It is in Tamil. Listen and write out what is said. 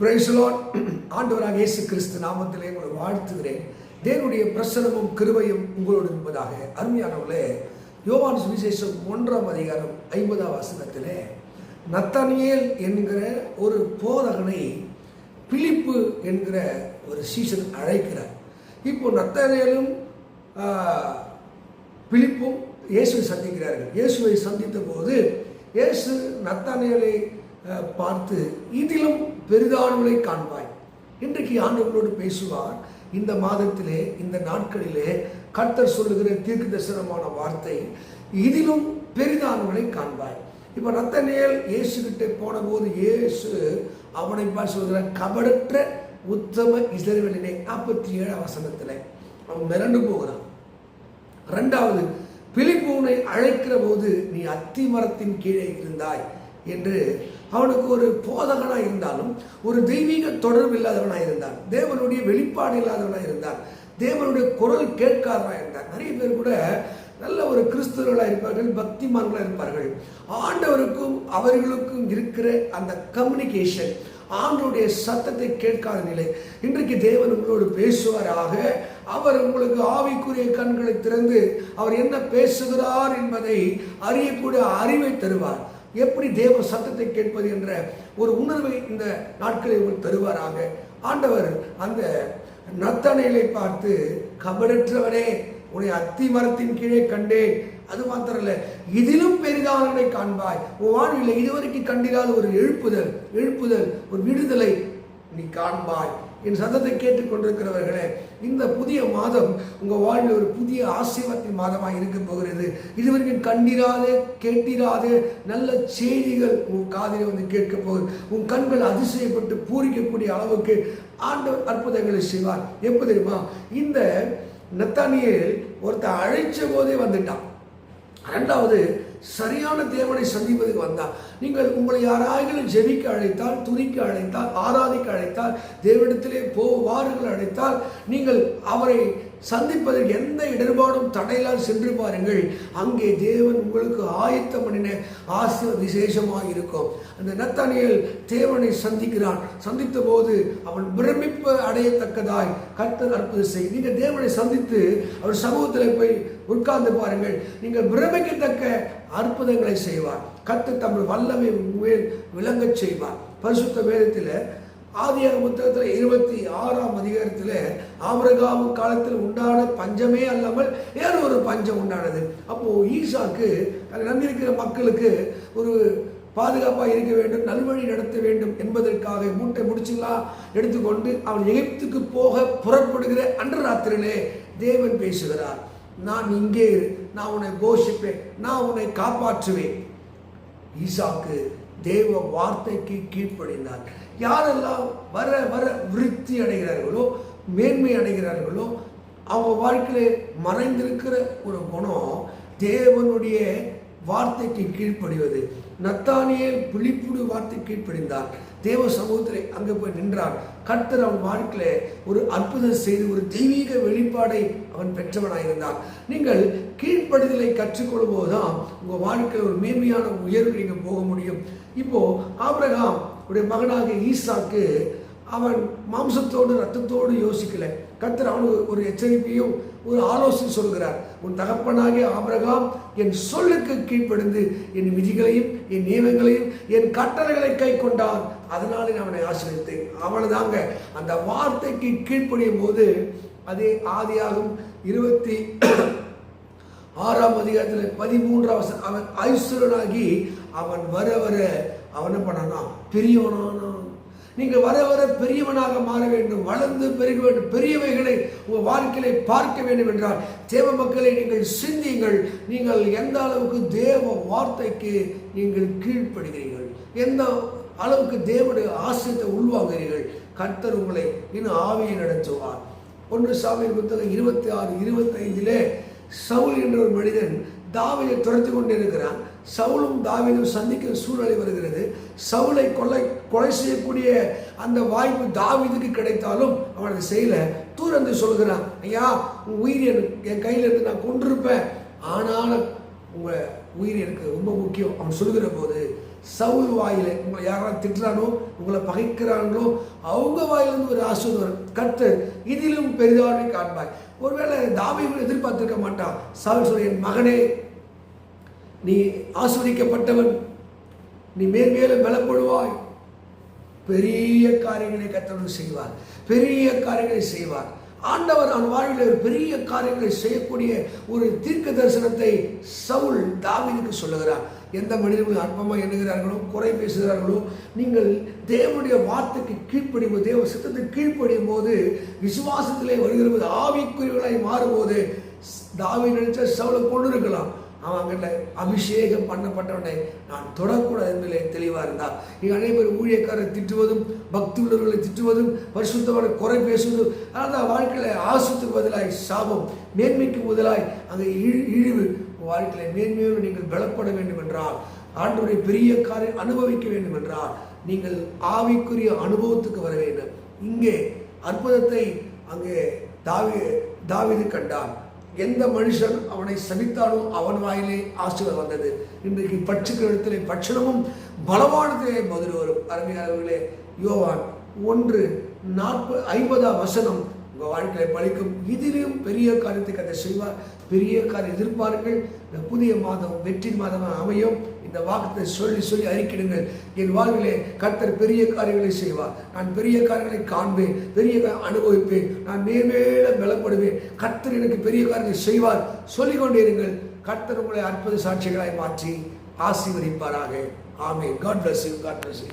Praise the Lord. ஆண்டவராக இயேசு கிறிஸ்து நாமத்திலே உங்களை வாழ்த்துகிறேன். தேவனுடைய பிரசன்னமும் கிருபையும் உங்களோடு இருப்பதாக. அருமையானவர்களே, யோவான் சுவிசேஷம் 1ஆம் அதிகாரம் 50ஆம் வசனத்திலே நத்தானியேல் என்கிற ஒரு போதகனை பிலிப்பு என்கிற ஒரு சீசன் அழைக்கிறார். இப்போ நத்தானியேலும் பிலிப்பும் இயேசுவை சந்திக்கிறார்கள். இயேசுவை சந்தித்த போது இயேசு நத்தானியேலை பார்த்து, இதிலும் பெரிதானவளை காண்பாய். இன்றைக்கு ஆண்டவர்களோடு பேசுவார். இந்த மாதத்திலே, இந்த நாட்களிலே கர்த்தர் சொல்லுகிற தீர்க்க தரிசனமான வார்த்தை, இதிலும் பெரிதானவளை காண்பாய். இப்போ நத்தானியேல் இயேசு கிட்டே போன போது இயேசு அவனை பார்த்து சொல்கிற, கபடற்ற உத்தம இஸ்ரவேலிலே 47ஆம் வசனத்தில் அவன் மிரண்டு போகிறான். இரண்டாவது, பிலிப்பு உன்னை அழைக்கிற போது நீ அத்தி மரத்தின் கீழே இருந்தாய் என்று அவனுக்கு ஒரு போதகனாக இருந்தாலும் ஒரு தெய்வீக தொடர்பு இல்லாதவனாக இருந்தான். தேவனுடைய வெளிப்பாடு இல்லாதவனாக இருந்தான். தேவனுடைய குரல் கேட்காதவனாக இருந்தான். நிறைய பேர் கூட நல்ல ஒரு கிறிஸ்தவர்களாக இருப்பார்கள், பக்திமான்களாக இருப்பார்கள். ஆண்டவருக்கும் அவர்களுக்கும் இருக்கிற அந்த கம்யூனிகேஷன், ஆண்டவருடைய சத்தத்தை கேட்காத நிலை. இன்றைக்கு தேவன் உங்களோடு பேசுவாராக. அவர் உங்களுக்கு ஆவிக்குரிய கண்களை திறந்து அவர் என்ன பேசுகிறார் என்பதை அறியக்கூடிய அறிவை தருவார். எப்படி தேவ சத்தத்தை கேட்பது என்ற ஒரு உணர்வை இந்த நாட்களை உங்களுக்கு தருவாராக. ஆண்டவர் அந்த நத்தானியேலை பார்த்து, கபடற்றவனே, உன்னை அத்தி மரத்தின் கீழே கண்டேன், அது மாத்திரல்ல, இதிலும் பெரிதானவனை காண்பாய். உன் வாழ்வில் இதுவரைக்கும் கண்டிராத ஒரு எழுப்புதல், ஒரு விடுதலை நீ காண்பாய். என் சத்தத்தை கேட்டுக்கொண்டிருக்கிறவர்களே, இந்த புதிய மாதம் உங்கள் வாழ்வில் ஒரு புதிய ஆசீர்வாதத்தின் மாதமாக இருக்க போகிறது. இதுவரைக்கும் கண்டிராது கேட்டிராது நல்ல செய்திகள் உன் காதில் வந்து கேட்க போகுது. உன் கண்கள் அதிசயப்பட்டு பூரிக்கக்கூடிய அளவுக்கு ஆண்டவர் அற்புதங்களை செய்வார். எப்போ தெரியுமா? இந்த நத்தானியேல் ஒருத்தர் அழைச்ச போதே வந்துட்டான். இரண்டாவது, சரியான தேவனை சந்திப்பதுக்கு வந்தார். நீங்கள் உங்களை யாராயிலும் ஜெபிக்க அழைத்தால், துதிக்க அழைத்தால், ஆராதிக்க அழைத்தால், தேவனிடத்திலே வாருங்கள் அழைத்தால், நீங்கள் அவரை சந்திப்பதற்கு எந்த இடர்பாடும் தடையிலால் சென்று பாருங்கள். அங்கே தேவன் உங்களுக்கு ஆயத்தம் பண்ணின ஆசீர்வாதம் விசேஷமாக இருக்கும். அந்த நத்தானியேல் தேவனை சந்திக்கிறான். சந்தித்த போது அவன் பிரமிப்பு அடையத்தக்கதாய் கர்த்தர் அற்புதம் செய். நீங்கள் தேவனை சந்தித்து அவர் சமூகத்தில் போய் உட்கார்ந்து பாருங்கள். நீங்கள் பிரமிக்கத்தக்க அற்புதங்களை செய்வார். கர்த்தர் தம்முடைய வல்லமை மேல் விளங்கச் செய்வார். பரிசுத்த வேதத்தில் ஆதியாகம புத்தகத்தில் 26ஆம் அதிகாரத்தில் ஆபிரகாம் காலத்தில் உண்டான பஞ்சமே அல்லாமல் வேறு ஒரு பஞ்சம் உண்டானது. அப்போ ஈசாக்கு நம்பியிருக்கிற மக்களுக்கு ஒரு பாதுகாப்பாக இருக்க வேண்டும், நல்வழி நடத்த வேண்டும் என்பதற்காக மூட்டை முடிச்சுலாம் எடுத்துக்கொண்டு அவன் எகிப்துக்கு போக புறப்படுகிற அன்று ராத்திரியிலே தேவன் பேசுகிறார். நான் இங்கே இரு, நான் உன்னை போஷிப்பேன், நான் உன்னை காப்பாற்றுவேன். ஈசாக்கு தேவ வார்த்தைக்கு கீழ்ப்படிந்தார். யாரெல்லாம் வர வர விருத்தி அடைகிறார்களோ, மேன்மை அடைகிறார்களோ, அவங்க வாழ்க்கையிலே மறைந்திருக்கிற ஒரு குணம் தேவனுடைய வார்த்தைக்கு கீழ்ப்படிவது. நத்தானியேல் பிலிப்புடைய வார்த்தைக்கு கீழ்ப்படிந்தார். தேவ சமூகத்தில் அங்கே போய் நின்றான். கர்த்தர் அவன் வாழ்க்கையில ஒரு அற்புதம் செய்து ஒரு தெய்வீக வெளிப்பாடை அவன் பெற்றவனாயிருந்தான். நீங்கள் கீழ்ப்படுதலை கற்றுக்கொள்ளும் போதுதான் உங்கள் வாழ்க்கையில் ஒரு மேன்மையான உயர்வு நீங்கள் போக முடியும். இப்போ ஆபிரகாம் உடைய மகனாக ஈசாக்கு அவன் மாம்சத்தோடு ரத்தத்தோடு யோசிக்கல. கர்த்தர் அவனுக்கு ஒரு எச்சரிப்பையும் ஒரு ஆலோசனை சொல்கிறார். உன் தகப்பனாகிய ஆபிரகாம் என் சொல்லுக்கு கீழ்ப்படிந்து என் விதிகளையும் என் நியமங்களையும் என் கட்டளைகளை கை கொண்டான், அதனாலே நான் அவனை ஆசீர்வதித்தேன். அவனதாங்க அந்த வார்த்தைக்கு கீழ்ப்படியும் போது அதே ஆதியாகும் 26ஆம் அதிகாரத்தில் 13ஆம் அவன் ஐஸ்வரனாகி அவன் வர வர அவன் என்ன பண்ணானா? பெரியவனானான். நீங்கள் வர வர பெரியவனாக மாற வேண்டும், வளர்ந்து பெருக வேண்டும், பெரியவைகளை உங்கள் வாழ்க்கையை பார்க்க வேண்டும் என்றால் தேவ மக்களை நீங்கள் சிந்தியுங்கள். நீங்கள் எந்த அளவுக்கு தேவ வார்த்தைக்கு நீங்கள் கீழ்ப்படுகிறீர்கள், எந்த அளவுக்கு தேவனுடைய ஆசீர்வாதத்தை உள்வாங்குகிறீர்கள், கர்த்தர் உங்களை இன்னும் ஆவியை நடத்துவார். 1 சாமுவேல் புத்தகம் 26:25 சவுல் என்ற ஒரு மனிதன் தாவீதை துரத்தி கொண்டு இருக்கிறான். சவுலும் தாவீதும் சந்திக்கிற சூழ்நிலை வருகிறது. சவுலை கொலை செய்யக்கூடிய அந்த வாய்ப்பு தாவீதுக்கு கிடைத்தாலும் அவன் அதை செய்யல. தூரந்து சொல்கிறான், ஐயா, உன் உயிர் என் கையில் இருந்து நான் கொண்டிருப்பேன், ஆனாலும் உங்கள் உயிர் எனக்கு ரொம்ப முக்கியம். அவன் சொல்கிற போது சவுல் வாயிலே உங்களை யாராவது திட்டுறானோ, உங்களை பகைக்கிறாங்களோ, அவங்க வாயிலிருந்து ஒரு ஆசீர்வாதம் வரும். கர்த்தர் இதிலும் பெரிதானவை காண்பாய். ஒருவேளை தாவீது எதிர்பார்த்திருக்க மாட்டான். சவுல் சொல்ல, என் மகனே, நீ ஆசீர்வதிக்கப்பட்டவன், நீ மேன்மேலும் பலப்படுவாய், பெரிய காரியங்களை கர்த்தர் செய்வார், பெரிய காரியங்களை செய்வார். ஆண்டவர் அவன் வாழ்வில் ஒரு பெரிய காரியங்களை செய்யக்கூடிய ஒரு தீர்க்க தரிசனத்தை சவுல் தாவீதுக்கு சொல்லுகிறார். எந்த மனிதர்கள் அற்பமாக எண்ணுகிறார்களோ, குறை பேசுகிறார்களோ, நீங்கள் தேவனுடைய வார்த்தைக்கு கீழ்ப்படியும் போது, தேவ சித்தத்துக்கு கீழ்ப்படியும் போது, விசுவாசத்திலே வருகிற போது, ஆவிக்குரியவர்களாய் மாறும்போது, தாவீது நினைச்ச சவுலை கொண்டு இருக்கலாம். அவங்கள அபிஷேகம் பண்ணப்பட்டவனை நான் தொடக்கூடாது என்பதிலே தெளிவாக இருந்தார். நீங்கள் அனைவரும் ஊழியக்காரரை திட்டுவதும், பக்தி உள்ளவர்களை திட்டுவதும், பரிசுத்தவர்களை குறை பேசுவதும், அதான் வாழ்க்கையில் ஆசத்துக்கு பதிலாய் சாபம், மேன்மைக்கு முதலாய் அங்கே இழிவு. வாழ்க்கையில் மேன்மையோடு நீங்கள் பலப்பட வேண்டும் என்றால், ஆண்டவருடைய பெரிய காரியம் அனுபவிக்க வேண்டும் என்றால், நீங்கள் ஆவிக்குரிய அனுபவத்துக்கு வர வேண்டும். இங்கே அற்புதத்தை அங்கே தாவீது கண்டான். எந்த மனுஷன் அவனை சபித்தானோ அவன் வாயிலே ஆசீர்வாதம் வந்தது. இன்றைக்கு பட்சிக்கிற இடத்திலே பட்சணமும் பலவானத்திலே பதில் வரும். அருமையானவர்களே, யோவான் 1:50 உங்கள் வாழ்க்கையை பழிக்கும். இதிலும் பெரிய காரியத்தை கர்த்தர் செய்வார். பெரிய காரியம் எதிர்பாருங்கள். இந்த புதிய மாதம் வெற்றி மாதமாக அமையும். இந்த வாக்கத்தை சொல்லி சொல்லி அறிக்கிடுங்கள். என் வாழ்விலே கர்த்தர் பெரிய காரியங்களை செய்வார். நான் பெரிய காரியங்களை காண்பேன், பெரிய அனுபவிப்பேன், நான் மேன்மேல பலப்படுவேன். கர்த்தர் எனக்கு பெரிய காரியங்களை செய்வார். சொல்லிக்கொண்டே இருங்கள். கர்த்தர் உங்களை அற்புத சாட்சிகளாய் மாற்றி ஆசீர்வதிப்பாராக. ஆமென். God bless you. God bless you.